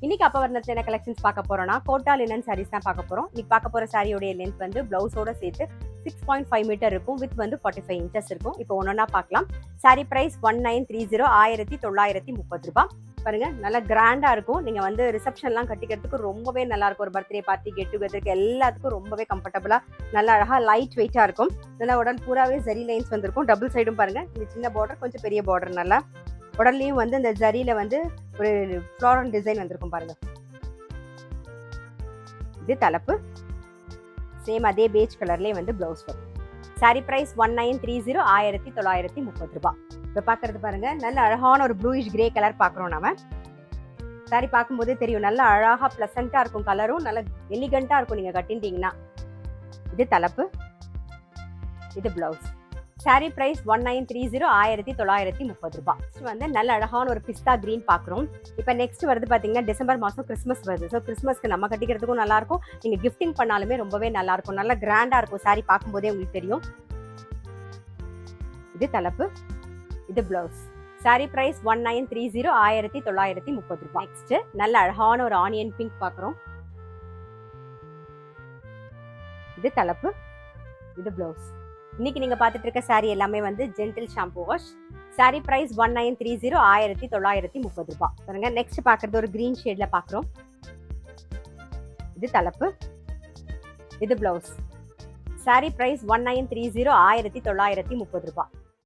இன்னைக்கு அப்பவர்ணத்துல என்ன கலெக்ஷன்ஸ் பார்க்க போறோம்னா கோட்டா லினன் சாரீஸ் தான் பார்க்க போறோம். இன்னைக்கு பார்க்க போற சாரியோட லென்த் வந்து பிளவுஸோட சேர்த்து 6.5 மீட்டர் இருக்கும். வித் வந்து 45 இன்ச்சஸ் இருக்கும். இப்போ ஒன்னொன்னா பார்க்கலாம். சாரி பிரைஸ் 1930 1930 ரூபாய். பாருங்க நல்லா கிராண்டா இருக்கும். நீங்க வந்து ரிசப்ஷன்லாம் கட்டிக்கிறதுக்கு ரொம்பவே நல்லா இருக்கும். ஒரு பர்த்டே பார்ட்டி கெட் டுகெதருக்கு எல்லாத்துக்கும் ரொம்பவே கம்ஃபர்டபுளா நல்லா அழகா லைட் வெயிட்டா இருக்கும். நல்லா உடல் பூராவே ஜரி லைன்ஸ் வந்திருக்கும். டபுள் சைடும் பாருங்க. இந்த சின்ன பார்டர் கொஞ்சம் பெரிய பார்டர் நல்லா உடல்லையும் வந்து இந்த ஜரியில வந்து ஒரு ஃப்ளோரல் டிசைன் வந்திருக்கும் பாருங்க. இது தலைப்பு. சேம் அதே பேஜ் கலர்லயே வந்து பிளவுஸ் வரும். சாரி பிரைஸ் 1930 1930 ரூபாய். இப்ப பாக்குறது பாருங்க நல்ல அழகான ஒரு ப்ளூயிஷ் கிரே கலர் பாக்குறோம் நாம. சாரி பார்க்கும்போதே தெரியும் நல்ல அழகா பிளசண்டா இருக்கும். கலரும் நல்ல எலிகண்டா இருக்கும் நீங்க கட்டிட்டீங்கன்னா. இது தலைப்பு. இது பிளவுஸ். சாரி பிரைஸ் 1930 1930 ரூபாய். வந்து நல்ல அழகான ஒரு பிஸ்தா கிரீன் பாக்குறோம். இப்ப நெக்ஸ்ட் வருது பாத்தீங்கன்னா டிசம்பர் மாசம் கிறிஸ்மஸ் வருது. ஸோ கிறிஸ்மஸ்க்கு நம்ம கட்டிக்கிறதுக்கும் நல்லா இருக்கும். நீங்க கிஃப்டிங் பண்ணாலுமே ரொம்பவே நல்லா இருக்கும். நல்லா கிராண்டா இருக்கும். சாரி பார்க்கும்போதே உங்களுக்கு தெரியும். இது தலைப்பு. இது பிளவுஸ். சாரி பிரைஸ் 1930 1930 ரூபாய். நெக்ஸ்ட் நல்ல அழகான ஒரு ஆனியன் பிங்க் பாக்குறோம். இது தலைப்பு. இது பிளவுஸ். இன்னைக்கு நீங்க பாத்துட்டு இருக்க சாரி எல்லாமே வந்து gentle shampoo wash. Sari price 1930 1930 ரூபாய். பாருங்க நெக்ஸ்ட் பாக்குறது ஒரு கிரீன் ஷேட்ல பாக்குறோம். இது தலைப்பு. இது பிளவுஸ். சாரி பிரைஸ் 1930 1930 ரூபாய்.